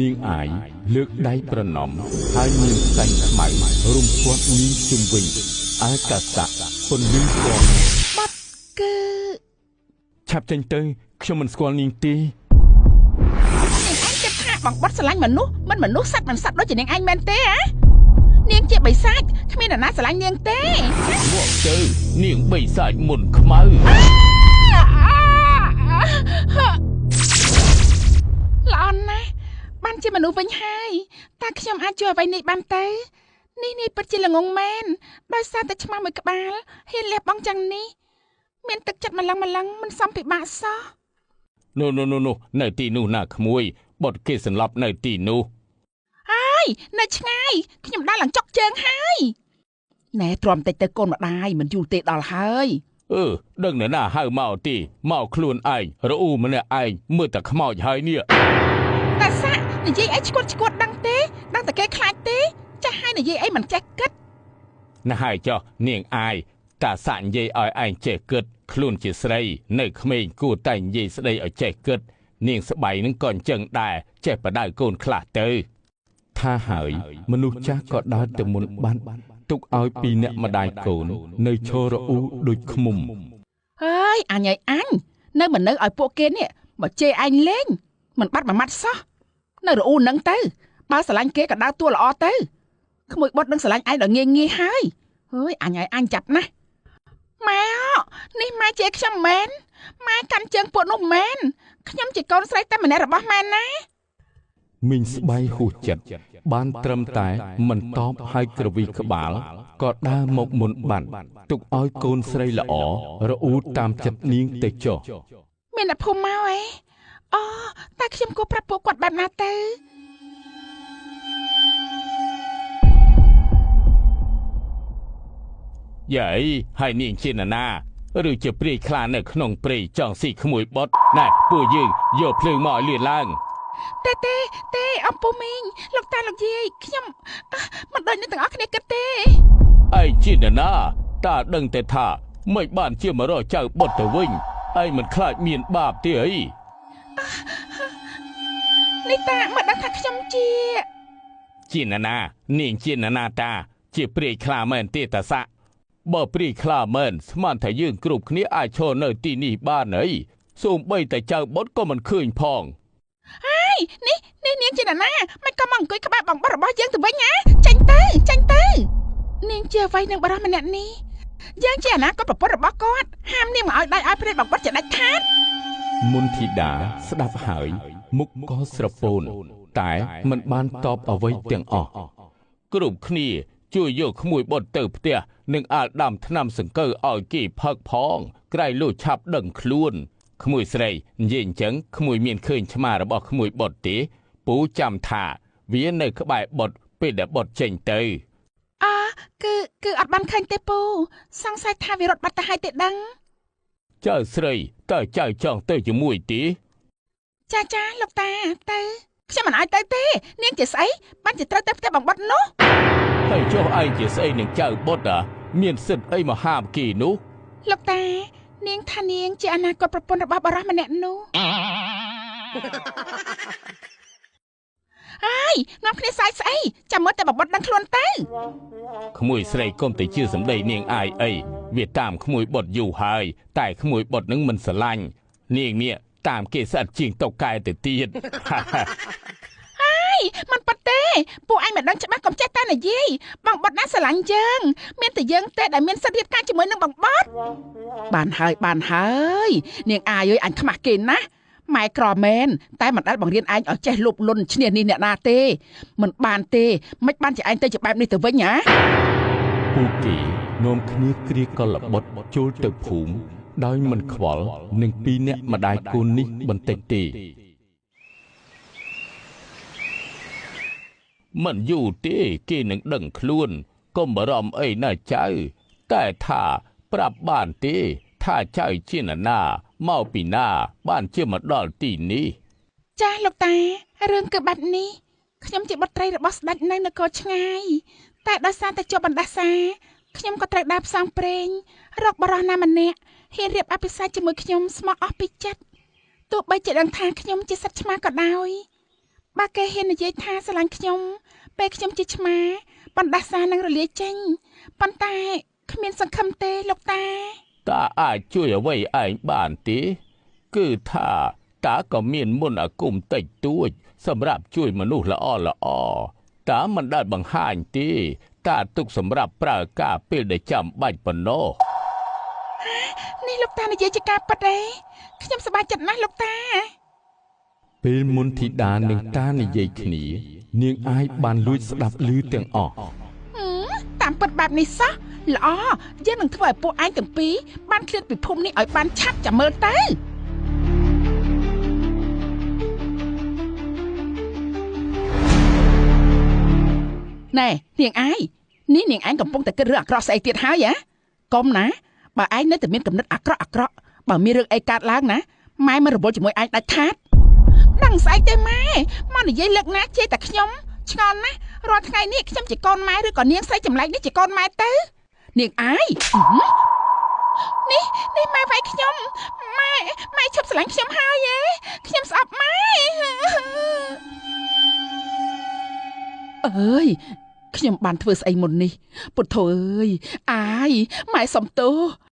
នាងអាយលើកដៃប្រណម្យហើយមានស្ដែងខ្មៅរុំព័ទ្ធនាងជុំវិញអាកាសៈពន្លឺពណ៌បាត់គឺឆាប់ចេញទៅខ្ញុំមិនស្គាល់នាងទេនាងឯងគិតថាបងបាត់ស្រឡាញ់មនុស្សមិនមនុស្សសត្វមិនសត្វដូចជានាងឯងមែនទេហ៎នាងជាបិសាចគ្មានអ្នកណាស្រឡាញ់នាងទេមកទៅនាងបិសាចមុនខ្មៅល្អណាស់បានជាមនុស្សវិញហើយតើខ្ញុំអាចជួយអ្វីនេះបានទៅនេះពិតជាល្ងងមែនដោយសារតែឆ្មាមួយក្បាលហ៊ានលះបង់យ៉ាងនេះមានទឹកចិត្តម្លឹងមិនសមពិបាកសោះនោះនៅទីនោះណាក្មួយបត់គេសន្លប់នៅទីនោះហើយនៅឆ្ងាយខ្ញុំដើរឡើងចុកជើងហើយណែទ្រាំតិចទៅកូនម្ដាយមិនយូរទេដល់ហើយដឹងនរណាហៅមកទីមកខ្លួនឯងរអ៊ូម្នាក់ឯងមើលតែខ្មោចហើយនេះតាសាក់និយាយអីឈួតដឹងទេដឹងតែគេខ្លាចទេចាស់ហើយនិយាយអីមិនចេះគិតណាស់ហើយចុះនាងអាយតាសាក់និយាយឲ្យឯងចេះគិតខ្លួនជាស្រីនៅក្មេងគួរតែនិយាយស្ដីឲ្យចេះគិតនាងស្បៃនឹងក៏អញ្ចឹងដែរចេះបដៅកូនខ្លះទៅថាហើយមនុស្សចាស់ក៏ដើរទៅមុនបានទុកឲ្យពីអ្នកម្ដាយកូននៅឈររអ៊ូដូចឃ្មុំហើយអញនៅមិននៅឲ្យពួកគេនេះមកជេរឯងលេងមិនបាត់មួយម៉ាត់សោះនៅរអ៊ូនឹងទៅបើស្រឡាញ់គេក៏ដើរតួល្អទៅក្មួយបុតនឹងស្រឡាញ់ឯងដល់ងាយហើយហើយអញចាប់ណាស់ម៉ែនេះម៉ែជេរខ្ញុំមែនម៉ែកាន់ជើងពួកនោះមែនខ្ញុំជាកូនស្រីតែម្នាក់របស់ម៉ែណាមីងស្បៃហួសចិត្តបានត្រឹមតែមិនតបឲ្យក្រវីក្បាលក៏ដើរមកមុនបានទុកឲ្យកូនស្រីល្អរអ៊ូតាមចិត្តនាងទៅចុះមានអ្នកភូមិមកអូតែខ្ញុំគួរប្រាប់ពួកគាត់បែបណាទៅយាយហើយនាងជាណាឬជាព្រាយខ្លានៅក្នុងព្រៃចង់ស៊ីក្មួយបុតណែពួកយើងយកភ្លើងមកឲ្យលឿនឡើងទេអំពូមីងលោកតាលោកយាយខ្ញុំមិនដូចអ្នកទាំងអស់គ្នាគិតទេឯងជាណាតាដឹងតែថាមិនបានជាមករកចៅបុតទៅវិញឯងមិនខ្លាចមានបាបទេអីនេះតាមិនដឹងថាខ្ញុំជាណានាងជាណាតាជាព្រាយខ្លាមែនទេតាសាក់បើព្រាយខ្លាមែនស្មានថាយើងគ្រប់គ្នាអាចឈរនៅទីនេះបានអីសូម្បីតែចៅបុតក៏មិនឃើញផងហើយនេះនាងជាណាមិនក៏មកអង្គុយក្បែរបងបត់របស់យើងទៅវិញណាចាញ់ទៅនាងជាអ្វីនឹងបរិះម្នាក់នេះយើងជាអនាគតប្រពន្ធរបស់គាត់ហាមនាងមកឲ្យដៃឲ្យព្រាយបងបត់ជាដាច់ខាតមុនធីតាស្ដាប់ហើយមុខក៏ស្រពោនតែមិនបានតបអ្វីទាំងអស់គ្រប់គ្នាជួយយកក្មួយបុតទៅផ្ទះនិងអាលដាំថ្នាំសង្កូវឲ្យគេផឹកផងក្រៃលុះឆាប់ដឹងខ្លួនក្មួយស្រីនិយាយអញ្ចឹងក្មួយមានឃើញឆ្មារបស់ក្មួយបុតទេពូចាំថាវានៅក្បែរបុតពេលដែលបុតចេញទៅគឺអត់បានឃើញទេពូសង្ស័យថាវារត់បាត់ទៅហើយទេដឹងចៅស្រីតើចៅចង់ទៅជាមួយទេចាលោកតាទៅខ្ញុំមិនឲ្យទៅទេនាងជាស្អីបានជាត្រូវទៅផ្ទះបងបុតនោះហើយចុះឯងជាស្អីនឹងចៅបុតមានសិទ្ធអីមកហាមគេនោះលោកតានាងថានាងជាអនាគតប្រពន្ធរបស់បរិះម្នាក់នោះហើយនាំគ្នាស្អីចាំមើលតែបងបុតដឹងខ្លួនទៅក្មួយស្រីកុំទៅជឿសម្ដីនាងអាយអីវាតាមក្មួយបុតយូរហើយតែក្មួយបុតនឹងមិនស្រឡាញ់នាងនេះតាមគេស្អិតជាងតុកកែទៅទៀតហើយមិនប៉ាត់ទេពួកឯងមិនដឹងច្បាស់កុំចេះតែនិយាយបងបុតណាស្រឡាញ់យើងមានតែយើងទេដែលមានសិទ្ធិរៀបការជាមួយនឹងបងបុតបានហើយនាងអាយអញខ្មាស់គេណាម៉ែក្រមែនតែមិនដែលបង្រៀនឯងឲ្យចេះលុបលុនឈ្នះនេះអ្នកណាទេមិនបានទេមិនបានជាឯងទៅជាបែបនេះទៅវិញហ៎ពួកគេនាំគ្នាគ្រាកលបុតចូលទៅភូមិដោយមិនខ្វល់នឹងពីរអ្នកម្ដាយកូននេះបន្តិចទេមិនយូរទេគេនឹងដឹងខ្លួនកុំបារម្ភអីណាចៅតែថាប្រាប់បានទេថាចៅជាណាមកពីណាបានជាមកដល់ទីនេះចាស់លោកតារឿងគឺបែបនេះខ្ញុំជាបុត្រីរបស់ស្ដេចនៅនគរឆ្ងាយតែដោយសារតែជាប់បណ្ដាសាខ្ញុំក៏ត្រូវដើរផ្សងព្រេងរកបរិះណាម្នាក់ហ៊ានរៀបអភិសេកជាមួយខ្ញុំស្មោះអស់ពីចិត្តទោះបីជាដឹងថាខ្ញុំជាសត្វឆ្មាក៏ដោយ បើគេហ៊ាននិយាយថាស្រឡាញ់ខ្ញុំពេលខ្ញុំជាឆ្មាបណ្ដាសានឹងរលាយចេញប៉ុន្តែគ្មានសង្ឃឹមទេលោកតាតាអាចជួយអ្វីឯងបានទេគឺថាតាក៏មានមន្តអាគមតិចតួចសម្រាប់ជួយមនុស្សល្អតាមិនដែលបង្ហាញទេតាទុកសម្រាប់ប្រើការពេលដែលចាំបាច់ប៉ុណ្ណោះនេះលោកតានិយាយជាការពិតទេខ្ញុំសប្បាយចិត្តណាស់លោកតាពេលមុនធីតានិងតានិយាយគ្នានាងអាយបានលួចស្ដាប់ឮទាំងអស់តាមពិតបែបនេះសោះល្អយើងនឹងធ្វើឲ្យពួកឯងទាំងពីរបានឃ្លាតពីភូមិនេះឲ្យបានឆាប់ចាំមើលទៅណែនាងអាយនេះនាងឯងកំពុងតែគិតរឿងអាក្រក់ស្អីទៀតហើយហ៎កុំណាបើឯងនៅតែមានគំនិតអាក្រក់បើមានរឿងអីកើតឡើងណាម៉ែមិនរវល់ជាមួយឯងដាច់ខាតដឹងស្អីទេម៉ែមកនិយាយលើកណាជេរតែខ្ញុំឆ្ងល់ណាស់រាល់ថ្ងៃនេះខ្ញុំជាកូនម៉ែឬក៏នាងស្រីចម្លែកនេះជាកូនម៉ែទៅនាងអាយនេះម៉ែវាយខ្ញុំម៉ែឈប់ស្រឡាញ់ខ្ញុំហើយខ្ញុំស្អប់ម៉ែអើយខ្ញុំបានធ្វើស្អីមុននេះពុទ្ធអើយអាយម៉ែសុំទោស